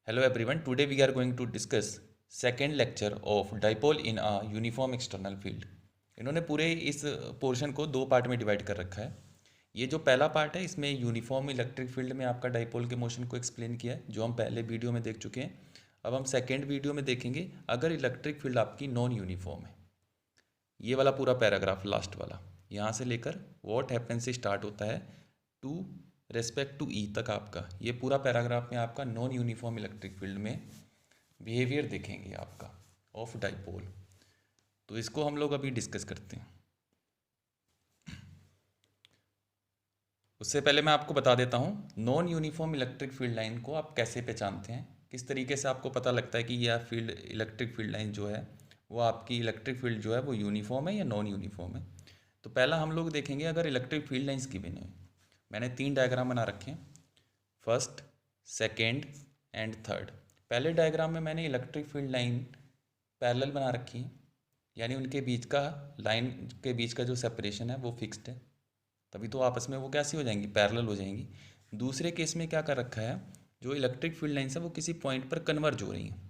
Hello everyone, today we are going to discuss second lecture of dipole in a uniform external field। इन्होंने पूरे इस portion को दो part में divide कर रखा है। ये जो पहला पार्ट है इसमें यूनिफॉर्म इलेक्ट्रिक फील्ड में आपका डाइपोल के मोशन को एक्सप्लेन किया है, जो हम पहले वीडियो में देख चुके हैं। अब हम सेकेंड वीडियो में देखेंगे अगर इलेक्ट्रिक फील्ड आपकी नॉन यूनिफॉर्म है। ये वाला पूरा पैराग्राफ लास्ट वाला यहाँ से लेकर व्हाट हैपन से स्टार्ट होता है टू रेस्पेक्ट टू ई तक आपका ये पूरा पैराग्राफ में आपका नॉन यूनिफॉर्म इलेक्ट्रिक फील्ड में बिहेवियर देखेंगे आपका ऑफ डाइपोल। तो इसको हम लोग अभी डिस्कस करते हैं। उससे पहले मैं आपको बता देता हूँ non uniform electric field line को आप कैसे पहचानते हैं, किस तरीके से आपको पता लगता है कि यह फील्ड इलेक्ट्रिक फील्ड लाइन जो है वो आपकी इलेक्ट्रिक फील्ड जो है वो यूनिफॉर्म है या नॉन यूनिफॉर्म है। तो पहला हम लोग देखेंगे अगर इलेक्ट्रिक फील्ड लाइंस की बनी हुई, मैंने 3 डायग्राम बना रखे हैं, फर्स्ट, सेकेंड एंड थर्ड। पहले डायग्राम में मैंने इलेक्ट्रिक फील्ड लाइन पैरेलल बना रखी है, यानी उनके बीच का लाइन के बीच का जो सेपरेशन है वो फिक्स्ड है, तभी तो आपस में वो कैसी हो जाएंगी, पैरेलल हो जाएंगी। दूसरे केस में क्या कर रखा है, जो इलेक्ट्रिक फील्ड लाइन्स है वो किसी पॉइंट पर कन्वर्ज हो रही हैं,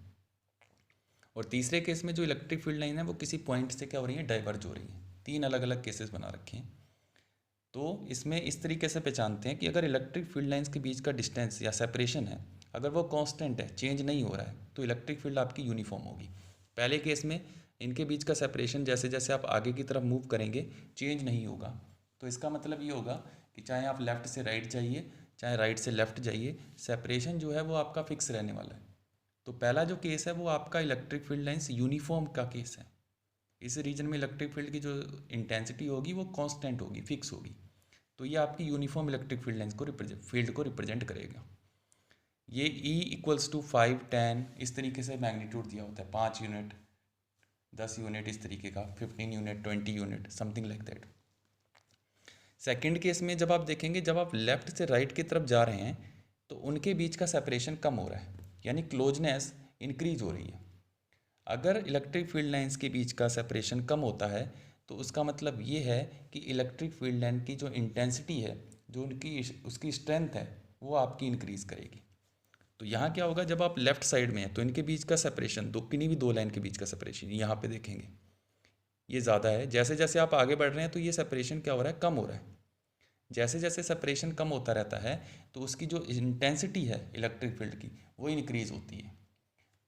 और तीसरे केस में जो इलेक्ट्रिक फील्ड लाइन है वो किसी पॉइंट से क्या हो रही है, डाइवर्ज हो रही है। 3 अलग अलग केसेस बना रखे हैं। तो इसमें इस तरीके से पहचानते हैं कि अगर इलेक्ट्रिक फील्ड लाइंस के बीच का डिस्टेंस या सेपरेशन है, अगर वो कांस्टेंट है, चेंज नहीं हो रहा है, तो इलेक्ट्रिक फील्ड आपकी यूनिफॉर्म होगी। पहले केस में इनके बीच का सेपरेशन जैसे जैसे आप आगे की तरफ मूव करेंगे चेंज नहीं होगा, तो इसका मतलब ये होगा कि चाहे आप लेफ़्ट से राइट जाइए चाहे राइट से लेफ़्ट जाइए, सेपरेशन जो है वो आपका फिक्स रहने वाला है। तो पहला जो केस है वो आपका इलेक्ट्रिक फील्ड लाइंस यूनिफॉर्म का केस है। इस रीजन में इलेक्ट्रिक फील्ड की जो इंटेंसिटी होगी वो कांस्टेंट होगी, फिक्स होगी। तो ये आपकी यूनिफॉर्म इलेक्ट्रिक फील्ड लाइंस को रिप्रेजेंट करेगा। ये E इक्वल्स टू 5, 10 इस तरीके से मैग्नीट्यूड दिया होता है, 5 यूनिट, 10 यूनिट, इस तरीके का 15 unit, 20 unit, something like that. Second case में जब आप देखेंगे, जब आप लेफ्ट से राइट की तरफ जा रहे हैं तो उनके बीच का सेपरेशन कम हो रहा है, यानी क्लोजनेस इंक्रीज हो रही है। अगर इलेक्ट्रिक फील्ड लाइंस के बीच का सेपरेशन कम होता है तो उसका मतलब ये है कि इलेक्ट्रिक फील्ड लाइन की जो इंटेंसिटी है, जो उनकी उसकी स्ट्रेंथ है, वो आपकी इंक्रीज़ करेगी। तो यहाँ क्या होगा, जब आप लेफ्ट साइड में हैं तो इनके बीच का सेपरेशन, दो किन्हीं भी दो लाइन के बीच का सेपरेशन यहाँ पे देखेंगे ये ज़्यादा है। जैसे जैसे आप आगे बढ़ रहे हैं तो ये सेपरेशन क्या हो रहा है, कम हो रहा है। जैसे जैसे सेपरेशन कम होता रहता है तो उसकी जो इंटेंसिटी है इलेक्ट्रिक फील्ड की वो इंक्रीज़ होती है।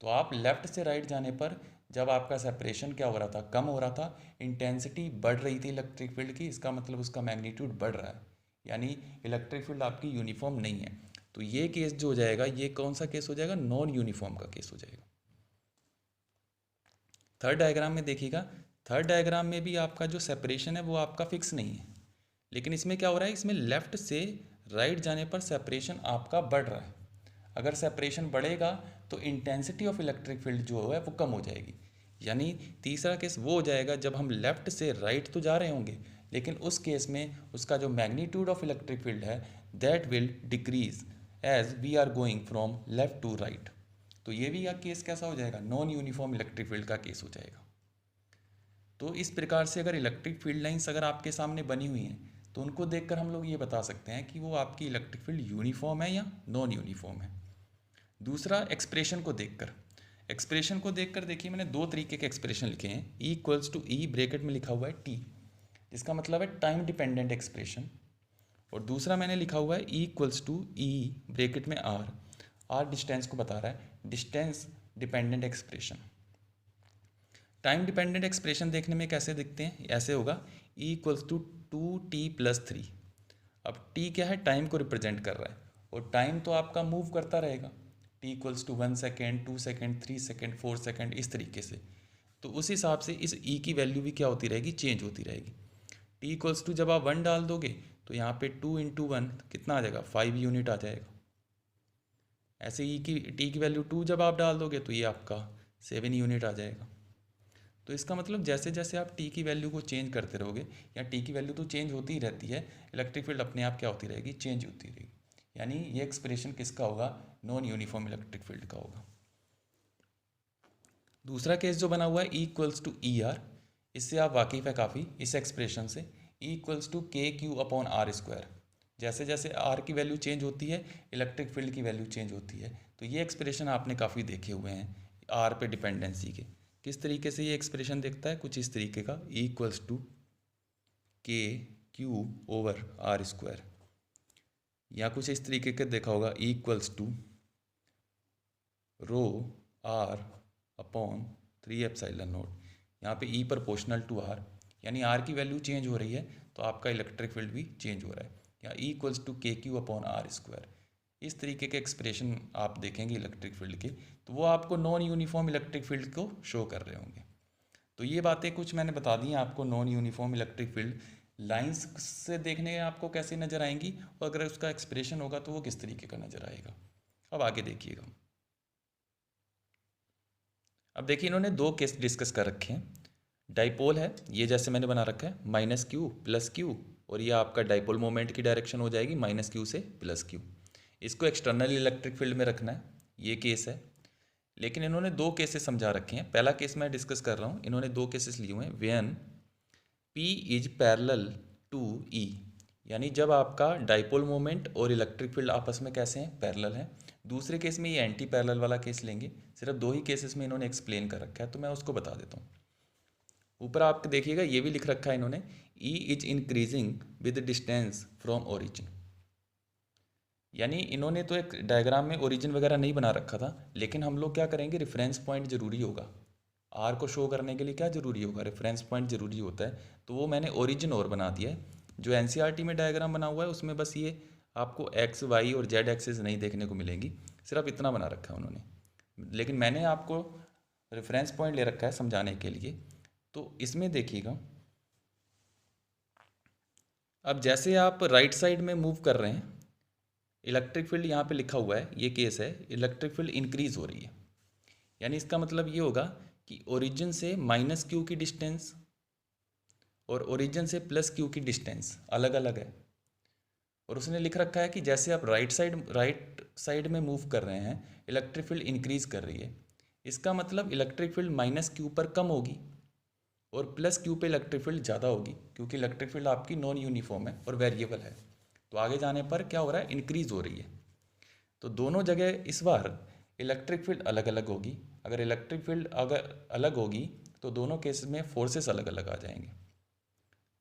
तो आप लेफ़्ट से राइट जाने पर जब आपका सेपरेशन क्या हो रहा था, कम हो रहा था, इंटेंसिटी बढ़ रही थी इलेक्ट्रिक फील्ड की, इसका मतलब उसका मैग्नीट्यूड बढ़ रहा है, यानी इलेक्ट्रिक फील्ड आपकी यूनिफॉर्म नहीं है। तो ये केस जो हो जाएगा, ये कौन सा केस हो जाएगा, नॉन यूनिफॉर्म का केस हो जाएगा। थर्ड डायग्राम में देखिएगा, थर्ड डायग्राम में भी आपका जो सेपरेशन है वो आपका फिक्स नहीं है, लेकिन इसमें क्या हो रहा है, इसमें लेफ़्ट से राइट जाने पर सेपरेशन आपका बढ़ रहा है। अगर सेपरेशन बढ़ेगा तो इंटेंसिटी ऑफ इलेक्ट्रिक फील्ड जो है वो कम हो जाएगी, यानी तीसरा केस वो हो जाएगा जब हम लेफ़्ट से राइट तो जा रहे होंगे, लेकिन उस केस में उसका जो मैग्नीट्यूड ऑफ इलेक्ट्रिक फील्ड है that will decrease as we are going from left to right. तो ये भी केस कैसा हो जाएगा, नॉन यूनिफॉर्म इलेक्ट्रिक फील्ड का केस हो जाएगा। तो इस प्रकार से अगर इलेक्ट्रिक फील्ड लाइंस अगर आपके सामने बनी हुई हैं तो उनको देखकर हम लोग ये बता सकते हैं कि वो आपकी इलेक्ट्रिक फील्ड यूनिफॉर्म है या नॉन यूनिफॉर्म है। दूसरा, एक्सप्रेशन को देखकर, एक्सप्रेशन को देखकर देखिए मैंने दो तरीके के एक्सप्रेशन लिखे हैं। E equals to E bracket में लिखा हुआ है T, जिसका मतलब है टाइम डिपेंडेंट एक्सप्रेशन, और दूसरा मैंने लिखा हुआ है E equals to E bracket में R डिस्टेंस को बता रहा है, distance dependent expression. Time dependent expression देखने में कैसे दिखते हैं, ऐसे होगा E इक्वल्स टू 2t+3। अब t क्या है, टाइम को रिप्रेजेंट कर रहा है, और टाइम तो आपका मूव करता रहेगा, t equals to 1 second, 2 second, 3 second, 4 second, इस तरीके से। तो उस हिसाब से इस e की वैल्यू भी क्या होती रहेगी, चेंज होती रहेगी। t इक्वल्स टू जब आप 1 डाल दोगे तो यहाँ पे 2 × 1 कितना आ जाएगा, 5 यूनिट आ जाएगा। ऐसे t की वैल्यू 2 जब आप डाल दोगे तो ये आपका 7 यूनिट आ जाएगा। तो इसका मतलब जैसे जैसे आप t की वैल्यू को चेंज करते रहोगे, या t की वैल्यू तो चेंज होती ही रहती है, इलेक्ट्रिक फील्ड अपने आप क्या होती रहेगी, चेंज होती रहेगी। यानी ये एक्सप्रेशन किसका होगा, नॉन यूनिफॉर्म इलेक्ट्रिक फील्ड का होगा। दूसरा केस जो बना हुआ है E equals to E R, इससे आप वाकिफ़ है काफ़ी इस एक्सप्रेशन से। E equals to K Q upon R square, जैसे जैसे आर की वैल्यू चेंज होती है इलेक्ट्रिक फील्ड की वैल्यू चेंज होती है। तो ये एक्सप्रेशन आपने काफ़ी देखे हुए हैं आर पे डिपेंडेंसी के। किस तरीके से ये एक्सप्रेशन दिखता है, कुछ इस तरीके का, E equals to K Q over R square, या कुछ इस तरीके के देखा होगा, E equals to rho R upon 3 epsilon naught. यहाँ पे E प्रोपोर्शनल टू आर, यानी आर की वैल्यू चेंज हो रही है तो आपका इलेक्ट्रिक फील्ड भी चेंज हो रहा है, या E equals to K Q upon R square. इस तरीके के एक्सप्रेशन आप देखेंगे इलेक्ट्रिक फील्ड के, तो वो आपको नॉन यूनिफॉर्म इलेक्ट्रिक फील्ड को शो कर रहे होंगे। तो ये बातें कुछ मैंने बता दी हैं आपको, non uniform electric field lines से देखने आपको कैसे नज़र आएंगी, और अगर उसका एक्सप्रेशन होगा तो वो किस तरीके का नज़र आएगा। अब आगे देखिएगा। अब देखिए इन्होंने दो केस डिस्कस कर रखे हैं। डाइपोल है, ये जैसे मैंने बना रखा है माइनस क्यू प्लस क्यू, और ये आपका डाइपोल मोमेंट की डायरेक्शन हो जाएगी माइनस क्यू से प्लस क्यू। इसको एक्सटर्नल इलेक्ट्रिक फील्ड में रखना है, ये केस है। लेकिन इन्होंने दो केसेस समझा रखे हैं। पहला केस मैं डिस्कस कर रहा हूँ, इन्होंने दो केसेस लिए हुए हैं। When P is parallel to E, यानी जब आपका डाइपोल मोमेंट और इलेक्ट्रिक फील्ड आपस में कैसे हैं, पैरेलल हैं। दूसरे केस में ये एंटी पैरेलल वाला केस लेंगे। सिर्फ दो ही केसेस में इन्होंने एक्सप्लेन कर रखा है, तो मैं उसको बता देता हूँ। ऊपर आप देखिएगा ये भी लिख रखा है इन्होंने, E is increasing with distance from origin. यानी इन्होंने तो एक डायग्राम में ओरिजिन वगैरह नहीं बना रखा था, लेकिन हम लोग क्या करेंगे, रेफरेंस पॉइंट जरूरी होगा। आर को शो करने के लिए क्या जरूरी होगा, रेफरेंस पॉइंट जरूरी होता है। तो वो मैंने ओरिजिन और बना दिया है। जो एनसीईआरटी में डायग्राम बना हुआ है उसमें बस ये आपको एक्स वाई और जेड एक्सिस नहीं देखने को मिलेंगी, सिर्फ इतना बना रखा है उन्होंने। लेकिन मैंने आपको रेफरेंस पॉइंट ले रखा है समझाने के लिए। तो इसमें देखिएगा, अब जैसे आप राइट साइड में मूव कर रहे हैं, इलेक्ट्रिक फील्ड यहाँ पे लिखा हुआ है, ये केस है, इलेक्ट्रिक फील्ड इंक्रीज हो रही है। यानी इसका मतलब ये होगा कि ओरिजिन से माइनस क्यू की डिस्टेंस और ओरिजिन से प्लस क्यू की डिस्टेंस अलग अलग है। और उसने लिख रखा है कि जैसे आप राइट साइड में मूव कर रहे हैं, इलेक्ट्रिक फील्ड इंक्रीज कर रही है। इसका मतलब इलेक्ट्रिक फील्ड माइनस क्यू पर कम होगी और प्लस क्यू पे इलेक्ट्रिक फील्ड ज़्यादा होगी, क्योंकि इलेक्ट्रिक फील्ड आपकी नॉन यूनिफॉर्म है और वेरिएबल है। तो आगे जाने पर क्या हो रहा है, इंक्रीज हो रही है। तो दोनों जगह इस बार इलेक्ट्रिक फील्ड अलग अलग होगी। अगर इलेक्ट्रिक फील्ड अगर अलग होगी तो दोनों केसेस में फोर्सेस अलग अलग आ जाएंगे।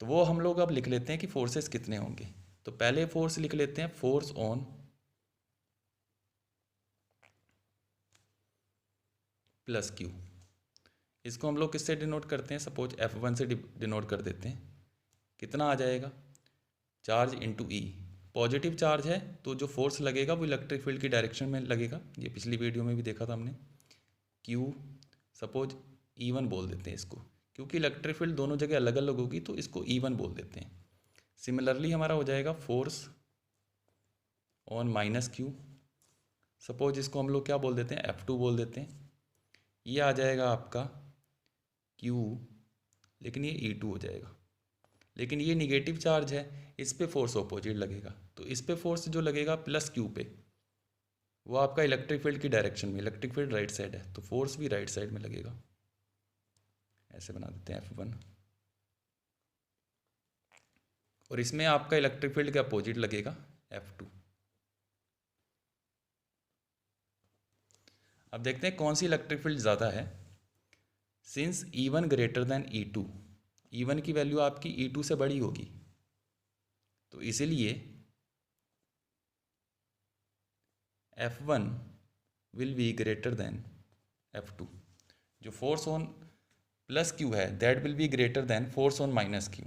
तो वो हम लोग अब लिख लेते हैं कि फोर्सेस कितने होंगे। तो पहले फोर्स लिख लेते हैं, फोर्स ऑन प्लस क्यू। इसको हम लोग किससे डिनोट करते हैं, सपोज F1 से डिनोट कर देते हैं। कितना आ जाएगा, चार्ज इंटू ई। पॉजिटिव चार्ज है तो जो फोर्स लगेगा वो इलेक्ट्रिक फील्ड की डायरेक्शन में लगेगा, ये पिछली वीडियो में भी देखा था हमने। क्यू सपोज E1 बोल देते हैं इसको, क्योंकि इलेक्ट्रिक फील्ड दोनों जगह अलग अलग होगी तो इसको E1 बोल देते हैं। सिमिलरली हमारा हो जाएगा force on minus Q, suppose इसको हम लोग क्या बोल देते हैं, F2 बोल देते हैं। ये आ जाएगा आपका Q, लेकिन ये E2 हो जाएगा। लेकिन ये निगेटिव चार्ज है, इस पे फोर्स ऑपोजिट लगेगा, तो इस पे फोर्स जो लगेगा प्लस क्यू पे, वो आपका इलेक्ट्रिक फील्ड की डायरेक्शन में, इलेक्ट्रिक फील्ड राइट साइड है तो फोर्स भी राइट साइड में लगेगा। ऐसे बना देते हैं F1, और इसमें आपका इलेक्ट्रिक फील्ड के अपोजिट लगेगा F2। अब देखते हैं कौन सी इलेक्ट्रिक फील्ड ज़्यादा है। Since E1 greater than E2, E1 की वैल्यू आपकी E2 से बड़ी होगी, तो इसीलिए F1 will be greater than F2। जो फोर्स ऑन प्लस क्यू है that will be greater than force on minus Q.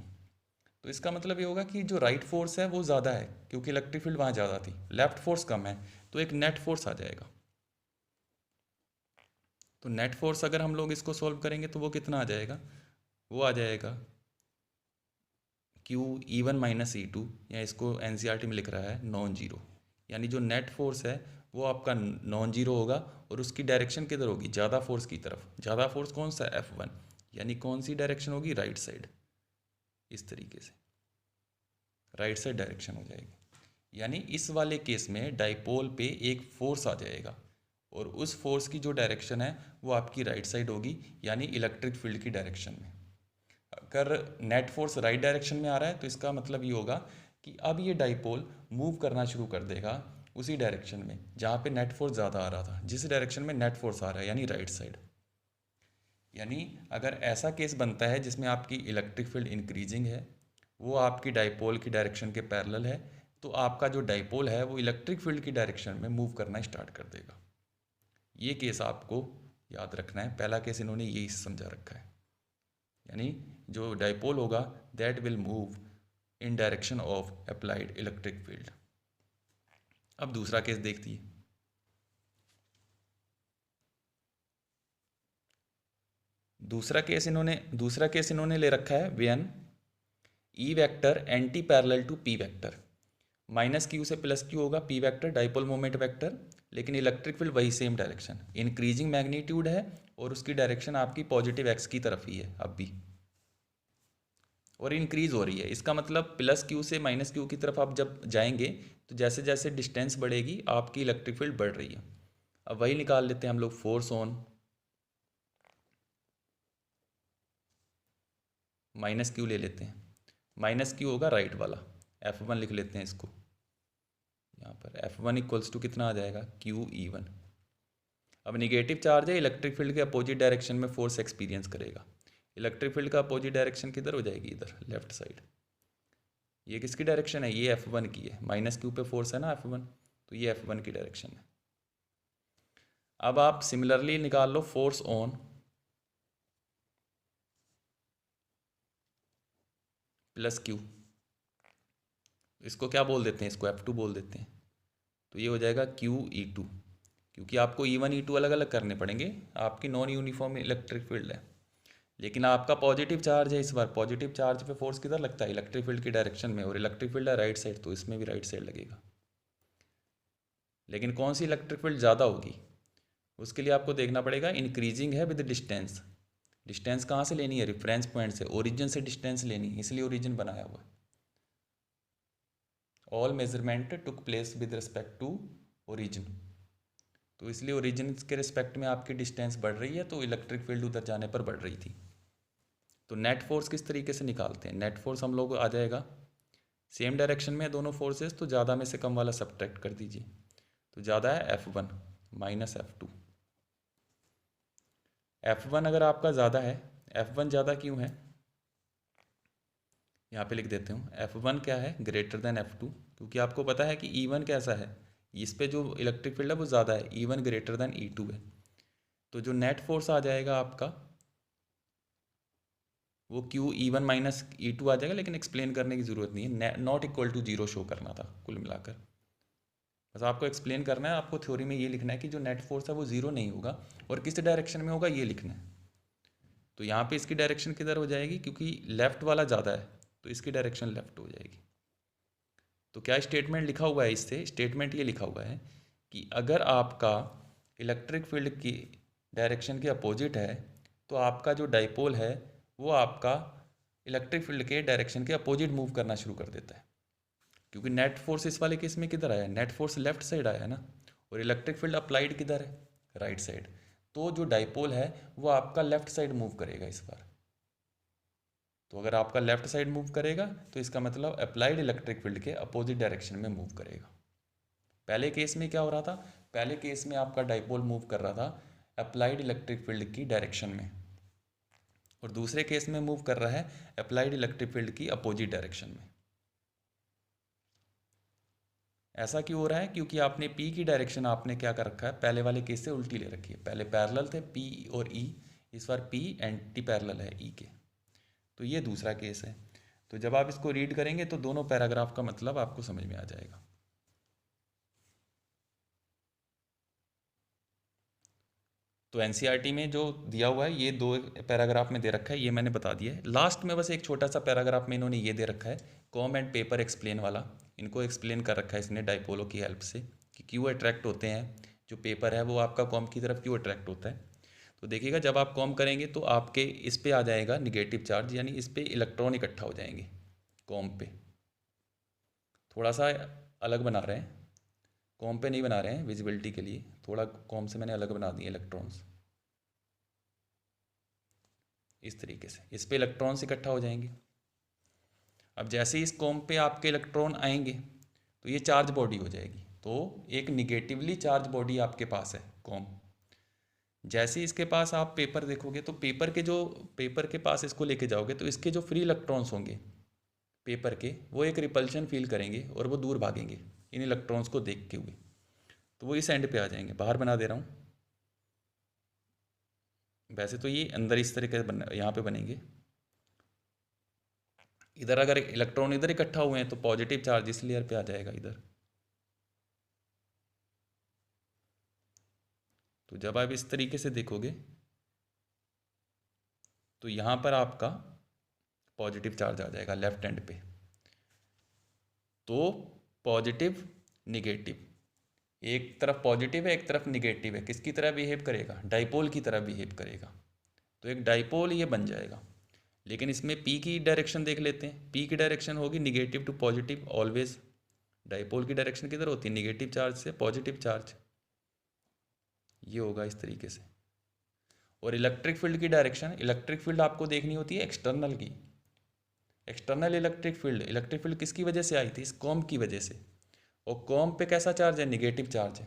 तो इसका मतलब ये होगा कि जो राइट फोर्स है वो ज़्यादा है, क्योंकि इलेक्ट्रिक फील्ड वहाँ ज़्यादा थी, लेफ्ट फोर्स कम है, तो एक नेट फोर्स आ जाएगा। तो नेट फोर्स अगर हम लोग इसको सॉल्व करेंगे तो वो कितना आ जाएगा, वो आ जाएगा क्यू E1 माइनस E2, या इसको एनसीईआरटी में लिख रहा है नॉन जीरो। यानी जो नेट फोर्स है वो आपका नॉन जीरो होगा, और उसकी डायरेक्शन किधर होगी, ज़्यादा फोर्स की तरफ। ज़्यादा फोर्स कौन सा, F1, यानी कौन सी डायरेक्शन होगी, राइट साइड। इस तरीके से राइट साइड डायरेक्शन हो जाएगी। यानी इस वाले केस में डाइपोल पे एक फोर्स आ जाएगा, और उस फोर्स की जो डायरेक्शन है वो आपकी राइट साइड होगी, यानी इलेक्ट्रिक फील्ड की डायरेक्शन में। अगर नेट फोर्स राइट डायरेक्शन में आ रहा है तो इसका मतलब ये होगा कि अब ये डाइपोल मूव करना शुरू कर देगा उसी डायरेक्शन में जहाँ पे नेट फोर्स ज़्यादा आ रहा था, जिस डायरेक्शन में नेट फोर्स आ रहा है, यानी राइट साइड। यानी अगर ऐसा केस बनता है जिसमें आपकी इलेक्ट्रिक फील्ड इंक्रीजिंग है, वो आपकी डाइपोल की डायरेक्शन के पैरेलल है, तो आपका जो डाइपोल है वो इलेक्ट्रिक फील्ड की डायरेक्शन में मूव करना स्टार्ट कर देगा। ये केस आपको याद रखना है। पहला केस इन्होंने यही समझा रखा है, यानी जो डाइपोल होगा that will move in direction of applied electric field. अब दूसरा केस देखती है। दूसरा केस इन्होंने ले रखा है when E vector anti parallel to P vector. Minus Q से प्लस क्यू होगा P vector, dipole moment vector, लेकिन इलेक्ट्रिक फील्ड वही सेम डायरेक्शन, इंक्रीजिंग मैग्नीट्यूड है और उसकी डायरेक्शन आपकी पॉजिटिव एक्स की तरफ ही है अब भी, और इंक्रीज हो रही है। इसका मतलब प्लस क्यू से माइनस क्यू की तरफ आप जब जाएंगे तो जैसे जैसे डिस्टेंस बढ़ेगी आपकी इलेक्ट्रिक फील्ड बढ़ रही है। अब वही निकाल लेते हैं हम लोग, फोर्स ऑन माइनस क्यू ले लेते हैं। माइनस क्यू होगा राइट वाला, F1 लिख लेते हैं इसको यहाँ पर। F1 इक्वल्स टू कितना आ जाएगा, QE1। अब निगेटिव चार्ज है, इलेक्ट्रिक फील्ड के अपोजिट डायरेक्शन में फोर्स एक्सपीरियंस करेगा। इलेक्ट्रिक फील्ड का अपोजिट डायरेक्शन किधर हो जाएगी, इधर लेफ्ट साइड। ये किसकी डायरेक्शन है, ये F1 की है, माइनस क्यू पे फोर्स है ना F1, तो ये F1 की डायरेक्शन है। अब आप सिमिलरली निकाल लो फोर्स ऑन प्लस क्यू, इसको क्या बोल देते हैं, इसको F2 बोल देते हैं, तो ये हो जाएगा QE2। क्योंकि आपको E1 E2 अलग अलग करने पड़ेंगे, आपकी नॉन यूनिफॉर्म इलेक्ट्रिक फील्ड है, लेकिन आपका पॉजिटिव चार्ज है। इस बार पॉजिटिव चार्ज पे फोर्स किधर लगता है, इलेक्ट्रिक फील्ड की डायरेक्शन में, और इलेक्ट्रिक फील्ड है राइट साइड, तो इसमें भी राइट साइड लगेगा। लेकिन कौन सी इलेक्ट्रिक फील्ड ज़्यादा होगी, उसके लिए आपको देखना पड़ेगा इंक्रीजिंग है विद डिस्टेंस। डिस्टेंस कहाँ से लेनी है, रेफरेंस पॉइंट से, ओरिजिन से डिस्टेंस लेनी है, इसलिए ओरिजिन बनाया हुआ है। All measurement took place with respect to origin, तो इसलिए ओरिजिन के रिस्पेक्ट में आपकी डिस्टेंस बढ़ रही है, तो इलेक्ट्रिक फील्ड उधर जाने पर बढ़ रही थी। तो नेट फोर्स किस तरीके से निकालते हैं, नेट फोर्स हम लोग आ जाएगा, सेम डायरेक्शन में दोनों फोर्सेस, तो ज़्यादा में से कम वाला सब्ट्रैक्ट कर दीजिए, तो ज़्यादा है F1 माइनस F2। F1 अगर आपका ज़्यादा है, F1 ज़्यादा क्यों है, यहाँ पे लिख देते हूँ, F1 क्या है, ग्रेटर देन F2, क्योंकि आपको पता है कि E1 कैसा है, इस पे जो इलेक्ट्रिक फील्ड है वो ज़्यादा है, E1 ग्रेटर देन E2 है, तो जो नेट फोर्स आ जाएगा आपका वो QE1 माइनस E2 आ जाएगा। लेकिन एक्सप्लेन करने की ज़रूरत नहीं है, not equal to zero show करना था कुल मिलाकर, बस आपको एक्सप्लेन करना है। आपको थ्योरी में ये लिखना है कि जो नेट फोर्स है वो ज़ीरो नहीं होगा, और किस डायरेक्शन में होगा ये लिखना है। तो यहाँ पे इसकी डायरेक्शन किधर हो जाएगी, क्योंकि लेफ़्ट वाला ज़्यादा है तो इसकी डायरेक्शन लेफ़्ट हो जाएगी। तो क्या स्टेटमेंट लिखा हुआ है, इससे स्टेटमेंट ये लिखा हुआ है कि अगर आपका इलेक्ट्रिक फील्ड की डायरेक्शन के अपोजिट है, तो आपका जो डाइपोल है वो आपका इलेक्ट्रिक फील्ड के डायरेक्शन के अपोजिट मूव करना शुरू कर देता है। क्योंकि नेट फोर्स इस वाले केस में किधर आया, नेट फोर्स लेफ्ट साइड आया है ना, और इलेक्ट्रिक फील्ड अप्लाइड किधर है, राइट साइड, तो जो डाइपोल है वो आपका लेफ्ट साइड मूव करेगा इस बार। तो अगर आपका लेफ्ट साइड मूव करेगा तो इसका मतलब अप्लाइड इलेक्ट्रिक फील्ड के अपोजिट डायरेक्शन में मूव करेगा। पहले केस में क्या हो रहा था, पहले केस में आपका डाइपोल मूव कर रहा था अप्लाइड इलेक्ट्रिक फील्ड की डायरेक्शन में, और दूसरे केस में मूव कर रहा है अप्लाइड इलेक्ट्रिक फील्ड की अपोजिट डायरेक्शन में। ऐसा क्यों हो रहा है, क्योंकि आपने P की डायरेक्शन आपने क्या कर रखा है, पहले वाले केस से उल्टी ले रखी है। पहले पैरेलल थे P और E, इस बार P एंटी पैरेलल है E के, तो ये दूसरा केस है। तो जब आप इसको रीड करेंगे तो दोनों पैराग्राफ का मतलब आपको समझ में आ जाएगा। तो एनसीईआरटी में जो दिया हुआ है ये दो पैराग्राफ में दे रखा है, ये मैंने बता दिया है। लास्ट में बस एक छोटा सा पैराग्राफ में इन्होंने ये दे रखा है, कॉम एंड पेपर एक्सप्लेन वाला, इनको एक्सप्लेन कर रखा है इसने डाइपोलो की हेल्प से कि क्यों अट्रैक्ट होते हैं, जो पेपर है वो आपका कॉम की तरफ क्यों अट्रैक्ट होता है। तो देखिएगा जब आप कॉम करेंगे तो आपके इस पे आ जाएगा निगेटिव चार्ज, यानी इस पे इलेक्ट्रॉन इकट्ठा हो जाएंगे कॉम पे। थोड़ा सा अलग बना रहे हैं, कॉम पे नहीं बना रहे हैं विजिबिलिटी के लिए, थोड़ा कॉम से मैंने अलग बना दिए इलेक्ट्रॉन्स, इस तरीके से इस पे इलेक्ट्रॉन्स इकट्ठा हो जाएंगे। अब जैसे ही इस कॉम्ब पे आपके इलेक्ट्रॉन आएंगे तो ये चार्ज बॉडी हो जाएगी, तो एक निगेटिवली चार्ज बॉडी आपके पास है कॉम्ब। जैसे ही इसके पास आप पेपर देखोगे तो पेपर के पास इसको लेके जाओगे तो इसके जो फ्री इलेक्ट्रॉन्स होंगे पेपर के, वो एक रिपल्शन फील करेंगे और वो दूर भागेंगे इन इलेक्ट्रॉन्स को देखते हुए, तो वो इस एंड पे आ जाएंगे। बाहर बना दे रहा हूँ। वैसे तो ये अंदर इस तरीके से यहाँ पे बनेंगे। इधर अगर इलेक्ट्रॉन इधर इकट्ठा हुए हैं तो पॉजिटिव चार्ज इस लेयर पे आ जाएगा इधर। तो जब आप इस तरीके से देखोगे तो यहाँ पर आपका पॉजिटिव चार्ज आ जाएगा लेफ्ट हैंड पे। तो पॉजिटिव निगेटिव, एक तरफ पॉजिटिव है एक तरफ निगेटिव है, किसकी तरह बिहेव करेगा? डाइपोल की तरह बिहेव करेगा। तो एक डाइपोल ये बन जाएगा। लेकिन इसमें पी की डायरेक्शन देख लेते हैं। पी की डायरेक्शन होगी negative to positive always. Dipole की डायरेक्शन किधर होती है? निगेटिव चार्ज से पॉजिटिव चार्ज। ये होगा इस तरीके से। और इलेक्ट्रिक फील्ड की डायरेक्शन, इलेक्ट्रिक फील्ड आपको देखनी होती है एक्सटर्नल की। एक्सटर्नल इलेक्ट्रिक फील्ड किसकी वजह से आई थी? इस कॉम्ब की वजह से। और कॉम्ब पे कैसा चार्ज है? निगेटिव चार्ज है।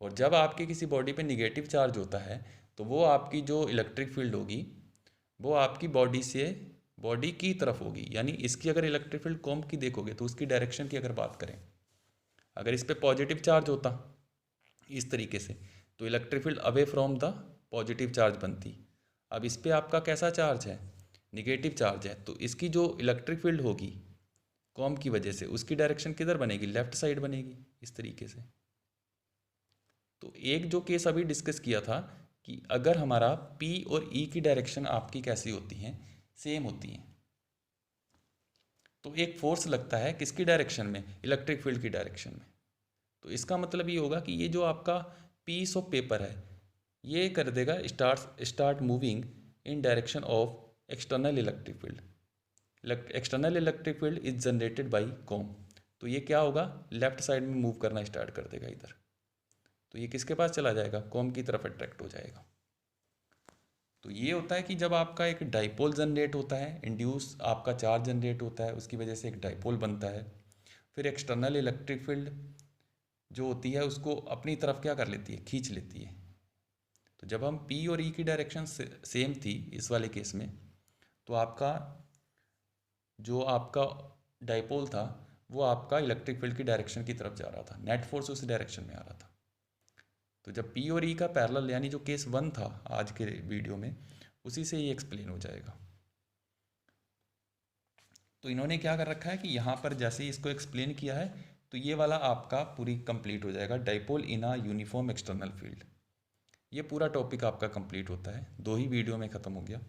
और जब आपकी किसी बॉडी पे निगेटिव चार्ज होता है तो वो आपकी जो इलेक्ट्रिक फील्ड होगी वो आपकी बॉडी की तरफ होगी। यानी इसकी अगर इलेक्ट्रिक फील्ड कॉम्ब की देखोगे तो उसकी डायरेक्शन की अगर बात करें, अगर इस पे पॉजिटिव चार्ज होता इस तरीके से तो electric field away from the positive charge बनती। अब इस पे आपका कैसा चार्ज है? निगेटिव चार्ज है। तो इसकी जो इलेक्ट्रिक फील्ड होगी कॉम्ब की वजह से उसकी डायरेक्शन किधर बनेगी? लेफ्ट साइड बनेगी इस तरीके से। तो एक जो केस अभी डिस्कस किया था कि अगर हमारा P और E की डायरेक्शन आपकी कैसी होती हैं? सेम होती हैं। तो एक फोर्स लगता है किसकी डायरेक्शन में? इलेक्ट्रिक फील्ड की डायरेक्शन में। तो इसका मतलब ये होगा कि ये जो आपका पीस ऑफ पेपर है ये कर देगा start moving in direction of external electric field. External electric field is generated by comb. तो ये क्या होगा? लेफ्ट साइड में मूव करना स्टार्ट कर देगा इधर। तो ये किसके पास चला जाएगा? कॉम्ब की तरफ अट्रैक्ट हो जाएगा। तो ये होता है कि जब आपका एक डाइपोल जनरेट होता है, इंड्यूस आपका चार्ज जनरेट होता है, उसकी वजह से एक डाइपोल बनता है। फिर एक्सटर्नल इलेक्ट्रिक फील्ड जो होती है उसको अपनी तरफ क्या कर लेती है? खींच लेती है। तो जब हम P और E की डायरेक्शन सेम थी इस वाले केस में, तो आपका जो आपका डाइपोल था वो आपका इलेक्ट्रिक फील्ड की डायरेक्शन की तरफ जा रहा था, नेट फोर्स उस डायरेक्शन में आ रहा था। तो जब P और E का पैरेलल यानी जो केस 1 था आज के वीडियो में, उसी से ये एक्सप्लेन हो जाएगा। तो इन्होंने क्या कर रखा है कि यहाँ पर जैसे ही इसको एक्सप्लेन किया है तो ये वाला आपका पूरी कंप्लीट हो जाएगा, dipole in a uniform external field. ये पूरा टॉपिक आपका कंप्लीट होता है, 2 ही वीडियो में ख़त्म हो गया।